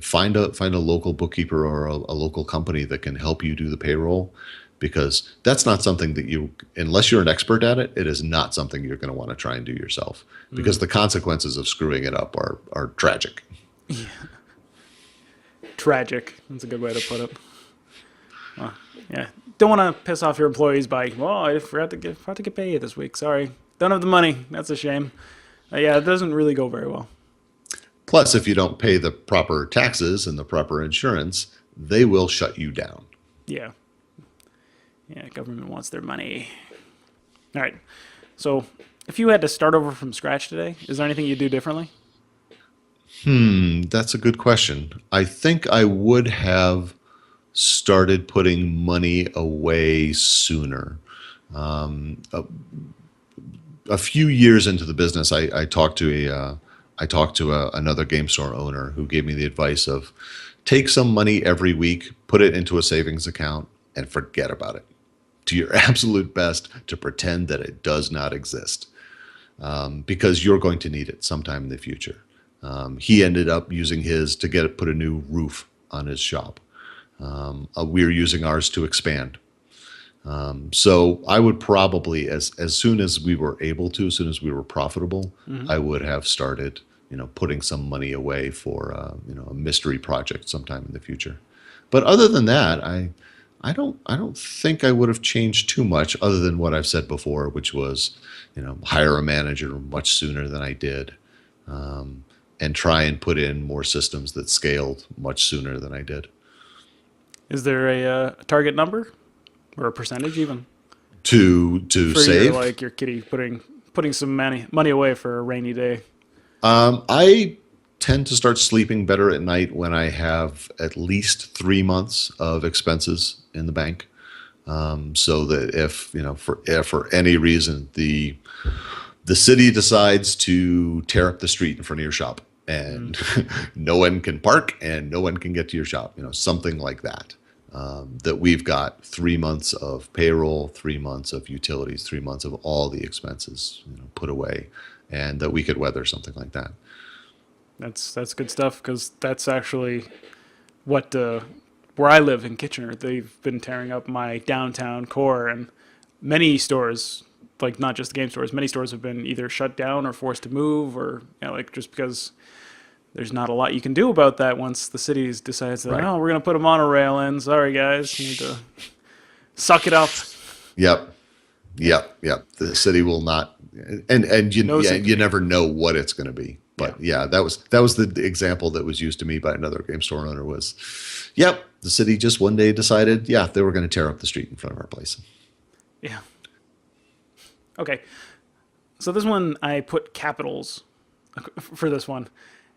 find a local bookkeeper or a local company that can help you do the payroll, because that's not something that unless you're an expert at it, it is not something you're going to want to try and do yourself, because the consequences of screwing it up are tragic. Yeah. Tragic. That's a good way to put it. Yeah. Don't want to piss off your employees by, I forgot to get paid this week. Sorry. Don't have the money. That's a shame. Yeah, it doesn't really go very well. Plus, if you don't pay the proper taxes and the proper insurance, they will shut you down. Yeah. Yeah, government wants their money. All right. So if you had to start over from scratch today, is there anything you'd do differently? That's a good question. I think I would have started putting money away sooner. A few years into the business, I talked to another game store owner who gave me the advice of take some money every week, put it into a savings account, and forget about it. to your absolute best to pretend that it does not exist, because you're going to need it sometime in the future. He ended up using his to put a new roof on his shop. We're using ours to expand. So I would probably, as soon as we were able to, as soon as we were profitable, I would have started, putting some money away for, a mystery project sometime in the future. But other than that, I don't think I would have changed too much, other than what I've said before, which was, hire a manager much sooner than I did, and try and put in more systems that scaled much sooner than I did. Is there a target number or a percentage even To for save? your kitty putting some money away for a rainy day? I tend to start sleeping better at night when I have at least 3 months of expenses in the bank. So that if for any reason the city decides to tear up the street in front of your shop and no one can park and no one can get to your shop, something like that. That we've got 3 months of payroll, 3 months of utilities, 3 months of all the expenses put away, and that we could weather something like that. That's good stuff, because that's actually what where I live in Kitchener. They've been tearing up my downtown core, and many stores, like not just the game stores, many stores have been either shut down or forced to move, or just because there's not a lot you can do about that once the city decides that, Right. oh, we're going to put a monorail in. Sorry, guys. You need to suck it up. Yep. The city will not, and you never know what it's going to be. But that was the example that was used to me by another game store owner was, the city just one day decided, they were going to tear up the street in front of our place. Yeah. Okay. So this one, I put capitals for this one.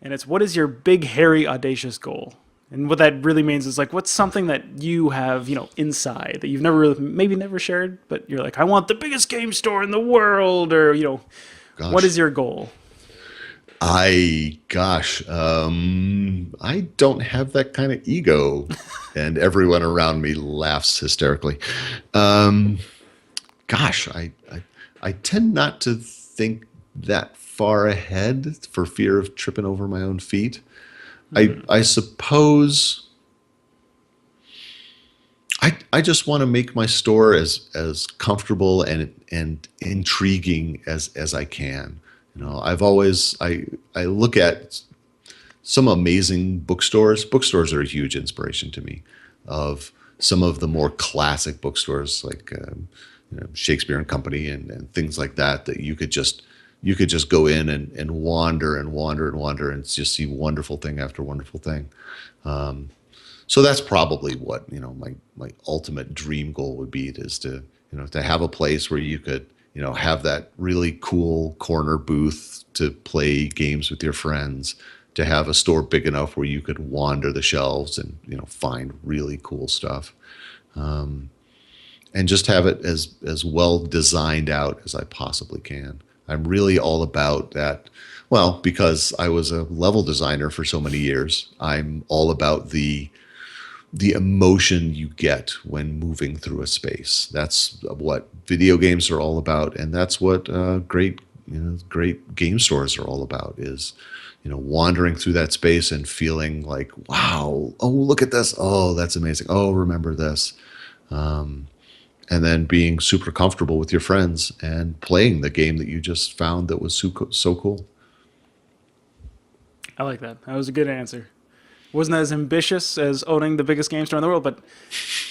And it's, what is your big, hairy, audacious goal? And what that really means is, like, what's something that you have, inside that you've never shared, but you're like, I want the biggest game store in the world, or, Gosh. What is your goal? I don't have that kind of ego, and everyone around me laughs hysterically. I tend not to think that far ahead for fear of tripping over my own feet. I suppose I just want to make my store as comfortable and intriguing as I can. I've always I look at some amazing bookstores. Bookstores are a huge inspiration to me, of some of the more classic bookstores like Shakespeare and Company and things like that you could just go in and wander and just see wonderful thing after wonderful thing. So that's probably what my ultimate dream goal would be, is to have a place where you could have that really cool corner booth to play games with your friends, to have a store big enough where you could wander the shelves and find really cool stuff, and just have it as well designed out as I possibly can. I'm really all about that. Well, because I was a level designer for so many years, I'm all about the emotion you get when moving through a space. That's what video games are all about, and that's what great game stores are all about, is wandering through that space and feeling like, wow, oh, look at this, oh, that's amazing, oh, remember this, and then being super comfortable with your friends and playing the game that you just found that was so cool. I like that. That was a good answer. Wasn't as ambitious as owning the biggest game store in the world, but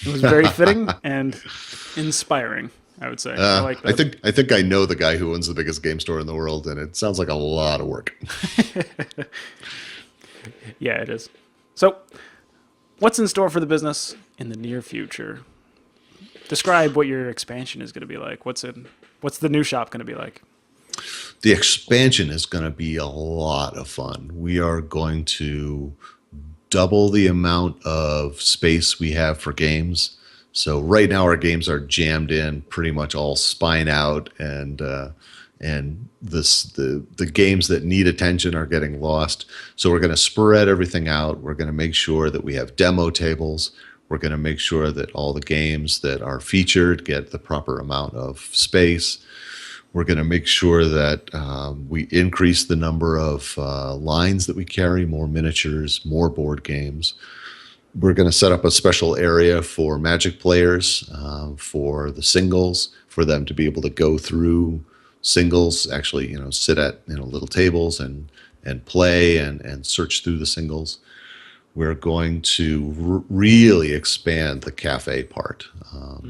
it was very fitting and inspiring, I would say. I like that. I think I know the guy who owns the biggest game store in the world, and it sounds like a lot of work. Yeah, it is. So, what's in store for the business in the near future? Describe what your expansion is going to be like. What's the new shop going to be like? The expansion is going to be a lot of fun. We are going to double the amount of space we have for games. So right now our games are jammed in pretty much all spine out, and the games that need attention are getting lost. So we're going to spread everything out. We're going to make sure that we have demo tables. We're going to make sure that all the games that are featured get the proper amount of space. We're going to make sure that we increase the number of lines that we carry, more miniatures, more board games. We're going to set up a special area for Magic players for the singles, for them to be able to go through singles, actually, sit at little tables and play and search through the singles. We're going to really expand the cafe part.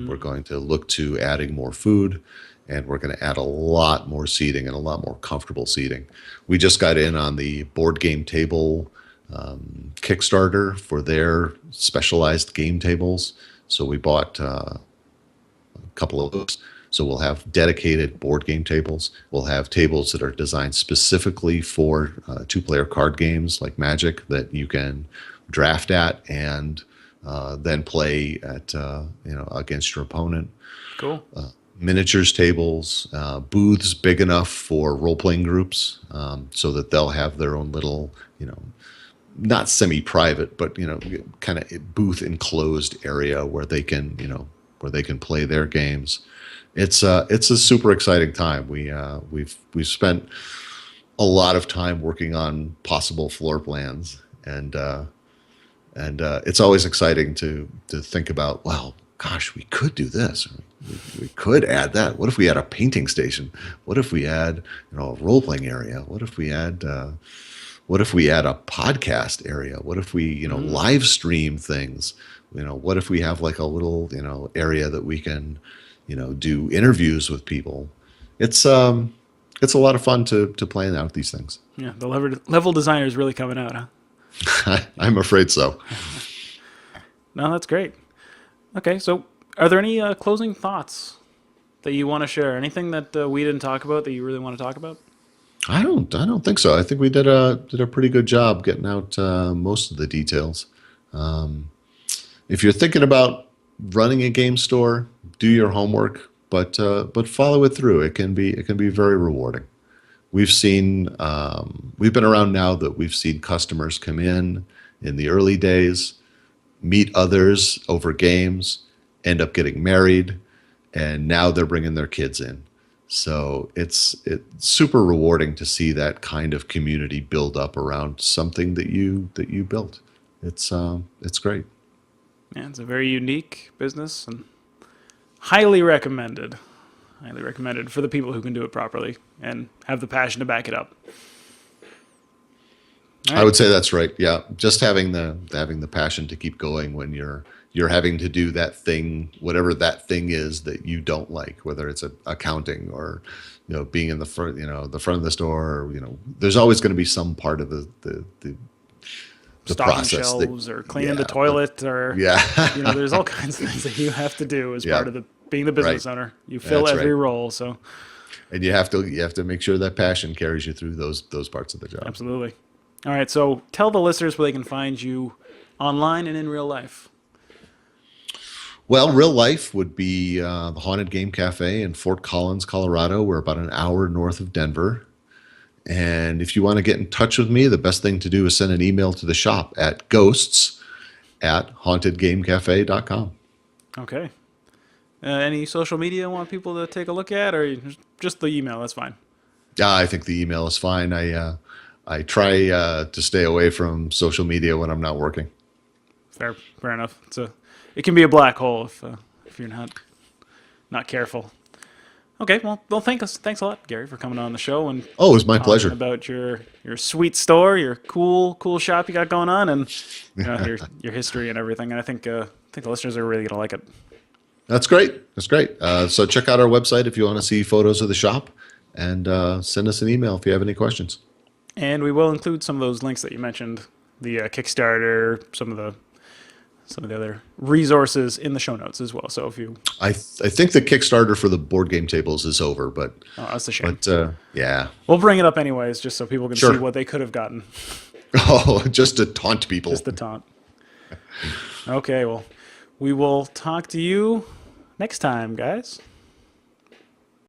We're going to look to adding more food, and we're going to add a lot more seating and a lot more comfortable seating. We just got in on the board game table Kickstarter for their specialized game tables. So we bought a couple of those. So we'll have dedicated board game tables. We'll have tables that are designed specifically for two-player card games like Magic that you can draft at and then play at against your opponent. Cool. Miniatures tables, booths big enough for role-playing groups, so that they'll have their own little, not semi-private, but kind of booth enclosed area where they can play their games. It's a super exciting time. We've spent a lot of time working on possible floor plans, and it's always exciting to think about. Well, gosh, we could do this. We could add that. What if we had a painting station? What if we had a role playing area? What if we had a podcast area? What if we live stream things? What if we have like a little area that we can do interviews with people? It's a lot of fun to plan out these things. Yeah, the level designer is really coming out, huh? I'm afraid so. No, that's great. Okay, so are there any closing thoughts that you want to share? Anything that we didn't talk about that you really want to talk about? I don't think so. I think we did a pretty good job getting out most of the details. If you're thinking about running a game store, do your homework, but follow it through. It can be very rewarding. We've been around now that we've seen customers come in the early days, meet others over games, end up getting married, and now they're bringing their kids in. So it's super rewarding to see that kind of community build up around something that you built. It's great. Yeah, it's a very unique business and highly recommended. Highly recommended for the people who can do it properly and have the passion to back it up. I would say that's right. Yeah, just having the passion to keep going when you're having to do that thing, whatever that thing is that you don't like, whether it's accounting or being in the front of the store. Or, there's always going to be some part of the stocking process shelves or cleaning the toilet or there's all kinds of things that you have to do as part of being the business owner. You fill every role, so. And you have to make sure that passion carries you through those parts of the job. Absolutely. All right, so tell the listeners where they can find you online and in real life. Well, real life would be the Haunted Game Cafe in Fort Collins, Colorado. We're about an hour north of Denver. And if you want to get in touch with me, the best thing to do is send an email to the shop at ghosts@hauntedgamecafe.com. Okay. Any social media you want people to take a look at, or just the email? That's fine. I think the email is fine. I try to stay away from social media when I'm not working. Fair enough. It can be a black hole if you're not careful. Okay, well, thanks a lot, Gary, for coming on the show and it was my pleasure about your sweet store, your cool shop you got going on, and your history and everything. And I think the listeners are really gonna like it. That's great. So check out our website if you want to see photos of the shop, and send us an email if you have any questions. And we will include some of those links that you mentioned, the Kickstarter, some of the other resources in the show notes as well. So if you, I think the Kickstarter for the board game tables is over, but that's a shame. But yeah, we'll bring it up anyways, just so people can see what they could have gotten. Oh, just to taunt people. Just to taunt. Okay, well, we will talk to you next time, guys.